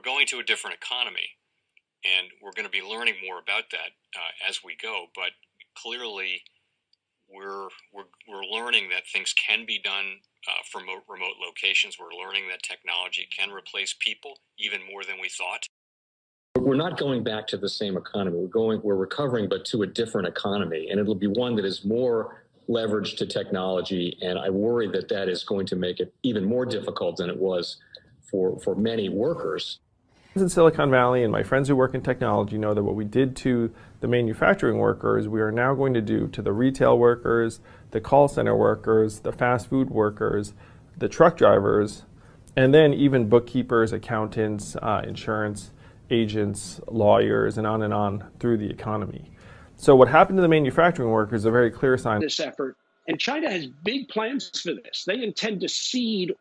going to a different economy, and we're going to be learning more about that as we go. But clearly, we're learning that things can be done from remote locations. We're learning that technology can replace people even more than we thought. We're not going back to the same economy. We're recovering, but to a different economy, and it'll be one that is more leveraged to technology. And I worry that that is going to make it even more difficult than it was for many workers. In Silicon Valley, and my friends who work in technology know that what we did to the manufacturing workers, we are now going to do to the retail workers, the call center workers, the fast food workers, the truck drivers, and then even bookkeepers, accountants, insurance agents, lawyers, and on through the economy. So what happened to the manufacturing workers is a very clear sign. This effort. And China has big plans for this. They intend to seed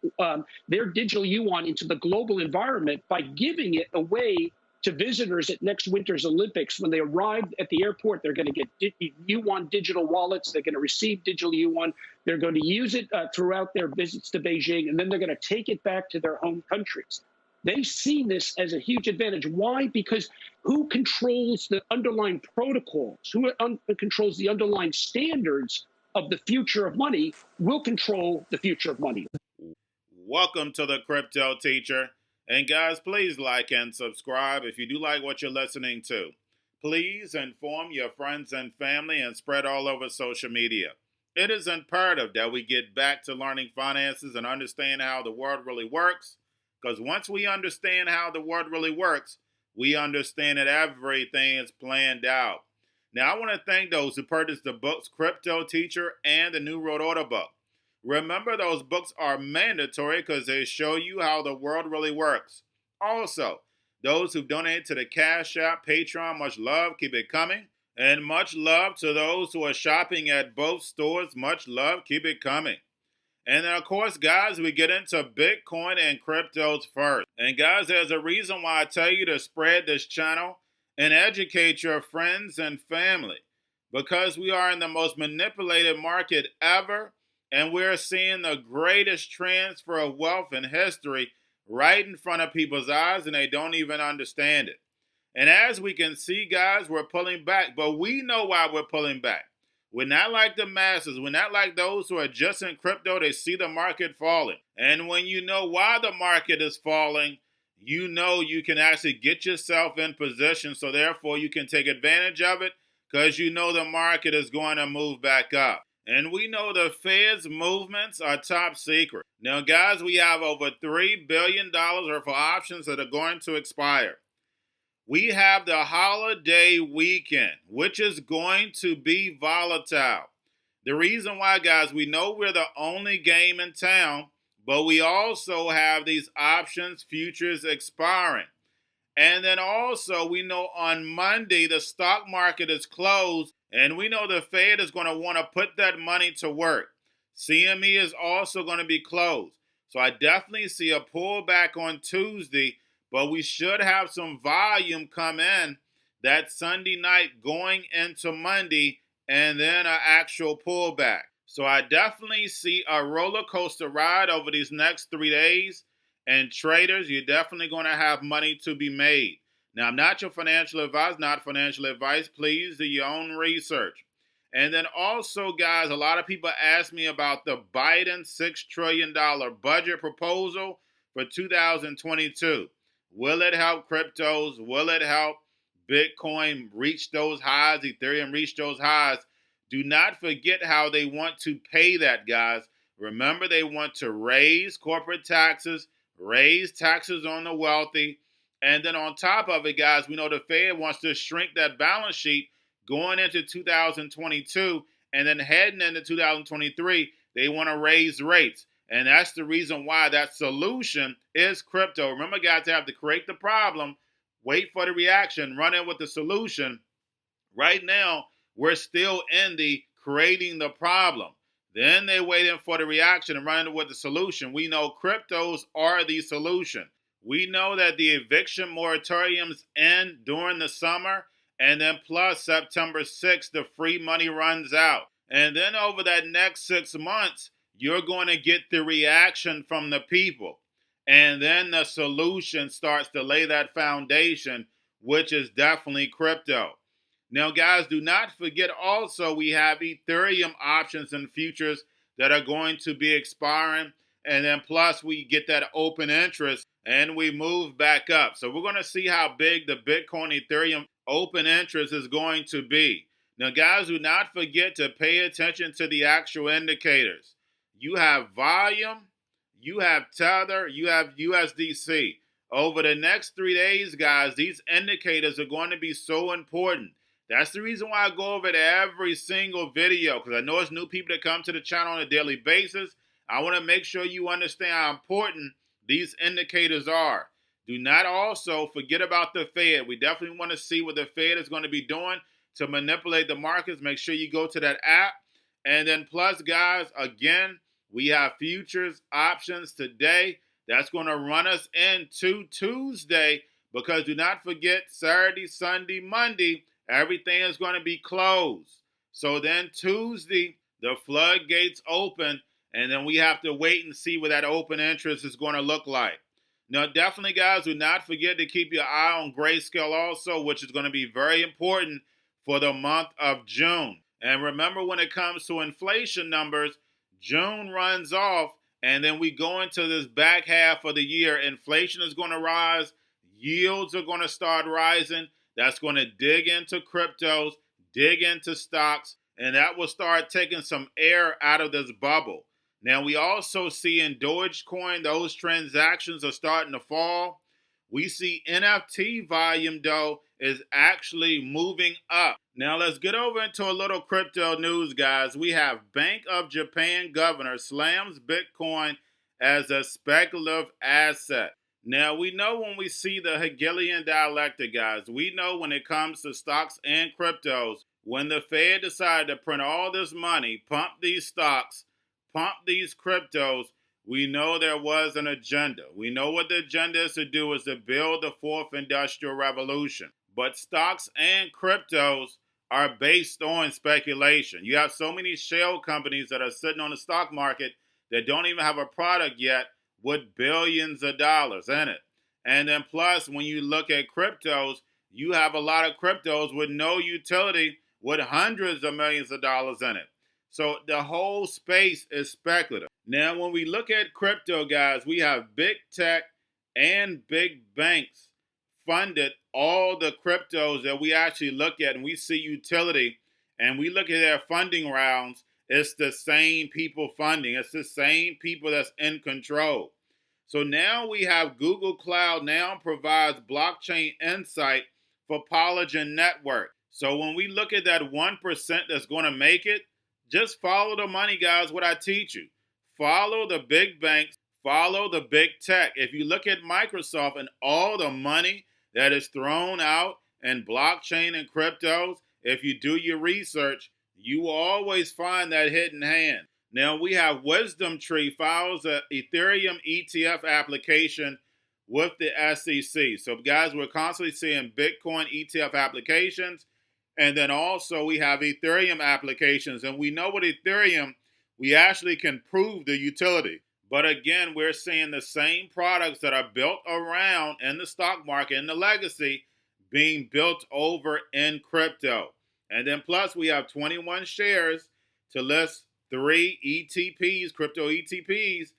their digital yuan into the global environment by giving it away to visitors at next winter's Olympics. When they arrive at the airport, they're going to get yuan digital wallets. They're going to receive digital yuan. They're going to use it throughout their visits to Beijing, and then they're going to take it back to their home countries. They see this as a huge advantage. Why? Because who controls the underlying protocols, who controls the underlying standards of the future of money will control the future of money. Welcome to the Crypto Teacher. And guys, please like and subscribe if you do like what you're listening to. Please inform your friends and family and spread all over social media. It is imperative that we get back to learning finances and understand how the world really works. Because once we understand how the world really works, we understand that everything is planned out. Now, I want to thank those who purchased the books Cryptoteacher and the New World Order book. Remember, those books are mandatory because they show you how the world really works. Also, those who've donated to the Cash App, Patreon, much love, keep it coming. And much love to those who are shopping at both stores, much love, keep it coming. And then, of course, guys, we get into Bitcoin and cryptos first. And guys, there's a reason why I tell you to spread this channel and educate your friends and family. Because we are in the most manipulated market ever, and we're seeing the greatest transfer of wealth in history right in front of people's eyes, and they don't even understand it. And as we can see, guys, we're pulling back, but we know why we're pulling back. We're not like the masses. We're not like those who are just in crypto. They see the market falling. And when you know why the market is falling, you know you can actually get yourself in position. So therefore, you can take advantage of it because you know the market is going to move back up. And we know the Fed's movements are top secret. Now, guys, we have over $3 billion worth of options that are going to expire. We have the holiday weekend, which is going to be volatile. The reason why, guys, we know we're the only game in town, but we also have these options futures expiring. And then also, we know on Monday, the stock market is closed, and we know the Fed is going to want to put that money to work. CME is also going to be closed. So I definitely see a pullback on Tuesday, but we should have some volume come in that Sunday night going into Monday and then an actual pullback. So I definitely see a roller coaster ride over these next 3 days. And traders, you're definitely going to have money to be made. Now, I'm not your financial advisor, not financial advice. Please do your own research. And then also, guys, a lot of people ask me about the Biden $6 trillion budget proposal for 2022. Will it help cryptos? Will it help Bitcoin reach those highs, Ethereum reach those highs? Do not forget how they want to pay that, guys. Remember, they want to raise corporate taxes, raise taxes on the wealthy, and then on top of it, guys, we know the Fed wants to shrink that balance sheet going into 2022, and then heading into 2023, they want to raise rates. And that's the reason why that solution is crypto. Remember, guys, you have to create the problem, wait for the reaction, run in with the solution. Right now, we're still in the creating the problem. Then they're waiting for the reaction and running with the solution. We know cryptos are the solution. We know that the eviction moratoriums end during the summer, and then plus September 6th, the free money runs out. And then over that next 6 months, you're going to get the reaction from the people. And then the solution starts to lay that foundation, which is definitely crypto. Now, guys, do not forget also we have Ethereum options and futures that are going to be expiring. And then plus we get that open interest and we move back up. So we're going to see how big the Bitcoin Ethereum open interest is going to be. Now, guys, do not forget to pay attention to the actual indicators. You have volume, you have Tether, you have USDC. Over the next 3 days, guys, these indicators are going to be so important. That's the reason why I go over it every single video, because I know it's new people that come to the channel on a daily basis. I want to make sure you understand how important these indicators are. Do not also forget about the Fed. We definitely want to see what the Fed is going to be doing to manipulate the markets. Make sure you go to that app. And then plus, guys, again, we have futures options today. That's going to run us into Tuesday, because do not forget Saturday, Sunday, Monday, everything is going to be closed. So then Tuesday, the floodgates open, and then we have to wait and see what that open interest is going to look like. Now, definitely, guys, do not forget to keep your eye on Grayscale also, which is going to be very important for the month of June. And remember, when it comes to inflation numbers, June runs off, and then we go into this back half of the year. Inflation is going to rise. Yields are going to start rising. That's going to dig into cryptos, dig into stocks, and that will start taking some air out of this bubble. Now, we also see in Dogecoin, those transactions are starting to fall. We see NFT volume, though, is actually moving up. Now, let's get over into a little crypto news, guys. We have Bank of Japan governor slams Bitcoin as a speculative asset. Now, we know when we see the Hegelian dialectic, guys, we know when it comes to stocks and cryptos, when the Fed decided to print all this money, pump these stocks, pump these cryptos, we know there was an agenda. We know what the agenda is to do is to build the fourth industrial revolution. But stocks and cryptos are based on speculation. You have so many shell companies that are sitting on the stock market that don't even have a product yet with billions of dollars in it. And then plus, when you look at cryptos, you have a lot of cryptos with no utility with hundreds of millions of dollars in it. So the whole space is speculative. Now, when we look at crypto, guys, we have big tech and big banks funded all the cryptos that we actually look at, and we see utility, and we look at their funding rounds. It's the same people funding. It's the same people that's in control. So now we have Google Cloud now provides blockchain insight for Polygon Network. So when we look at that 1% that's going to make it, just follow the money, guys, what I teach you. Follow the big banks, follow the big tech. If you look at Microsoft and all the money that is thrown out in blockchain and cryptos, if you do your research, you will always find that hidden hand. Now we have Wisdom Tree files an Ethereum ETF application with the SEC. So guys, we're constantly seeing Bitcoin ETF applications. And then also we have Ethereum applications. And we know with Ethereum, we actually can prove the utility. But again, we're seeing the same products that are built around in the stock market and the legacy being built over in crypto. And then plus we have 21 shares to list 3 ETPs, crypto ETPs,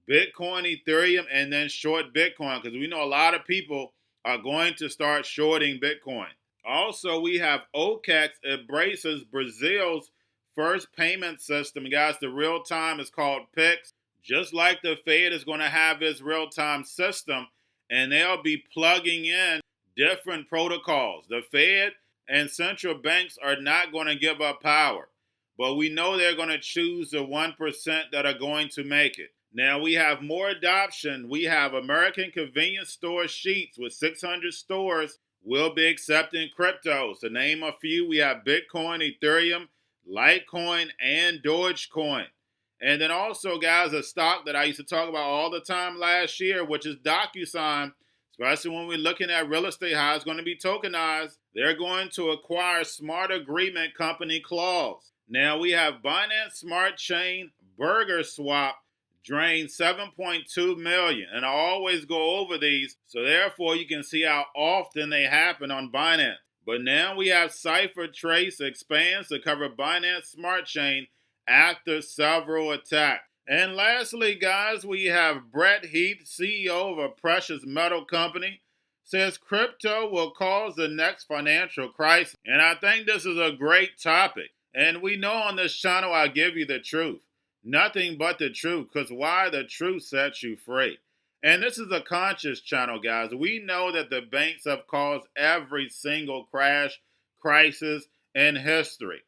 Bitcoin, Ethereum, and then short Bitcoin, because we know a lot of people are going to start shorting Bitcoin. Also, we have OKEX embraces Brazil's first payment system. Guys, the real time is called PIX. Just like the Fed is going to have its real-time system, and they'll be plugging in different protocols. The Fed and central banks are not going to give up power, but we know they're going to choose the 1% that are going to make it. Now, we have more adoption. We have American convenience store Sheets with 600 stores will be accepting cryptos. To name a few, we have Bitcoin, Ethereum, Litecoin, and Dogecoin. And then also, guys, a stock that I used to talk about all the time last year, which is DocuSign, especially when we're looking at real estate, how it's going to be tokenized. They're going to acquire smart agreement company Clause. Now, we have Binance Smart Chain, Burger Swap, drained 7.2 million. And I always go over these, so therefore you can see how often they happen on Binance. But now we have CipherTrace expands to cover Binance Smart Chain after several attacks. And lastly, guys, we have Brett Heath, CEO of a precious metal company, says crypto will cause the next financial crisis. And I think this is a great topic. And we know on this channel I give you the truth. Nothing but the truth, because why? The truth sets you free. And this is a conscious channel, guys. We know that the banks have caused every single crash, crisis in history.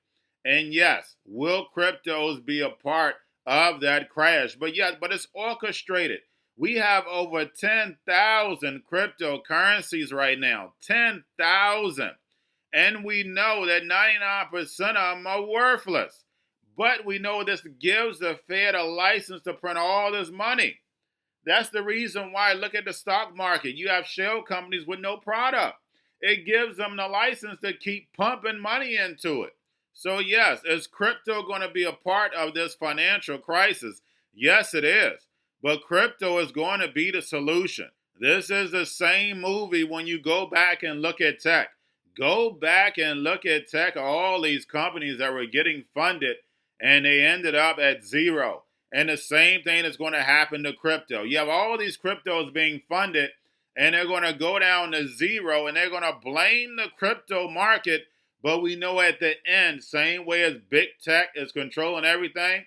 And yes, will cryptos be a part of that crash? But yes, but it's orchestrated. We have over 10,000 cryptocurrencies right now. 10,000. And we know that 99% of them are worthless. But we know this gives the Fed a license to print all this money. That's the reason why, look at the stock market. You have shell companies with no product. It gives them the license to keep pumping money into it. So yes, is crypto going to be a part of this financial crisis? Yes, it is. But crypto is going to be the solution. This is the same movie when you go back and look at tech. Go back and look at tech, all these companies that were getting funded, and they ended up at zero. And the same thing is going to happen to crypto. You have all these cryptos being funded, and they're going to go down to zero, and they're going to blame the crypto market. But we know at the end, same way as big tech is controlling everything,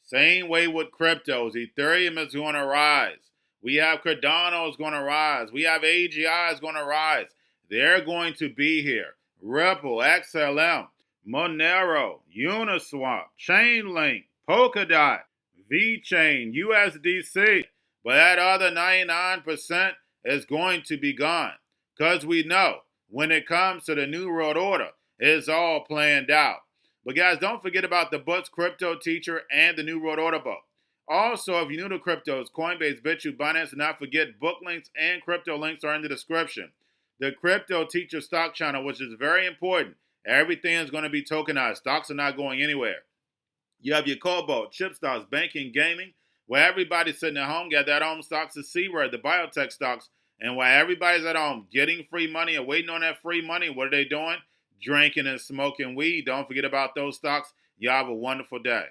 same way with cryptos. Ethereum is going to rise. We have Cardano is going to rise. We have AGI is going to rise. They're going to be here. Ripple, XLM, Monero, Uniswap, Chainlink, Polkadot, VeChain, USDC. But that other 99% is going to be gone. Because we know when it comes to the New World Order, it's all planned out. But guys, don't forget about the books Cryptoteacher and the New World Order book. Also, if you're new to cryptos, Coinbase, Bitrue, Binance, do not forget book links and crypto links are in the description. The Cryptoteacher stock channel, which is very important. Everything is going to be tokenized. Stocks are not going anywhere. You have your Cobalt, chip stocks, banking, gaming, where everybody's sitting at home, got that home stocks is C-word, the biotech stocks, and while everybody's at home getting free money and waiting on that free money, what are they doing? Drinking and smoking weed. Don't forget about those stocks. Y'all have a wonderful day.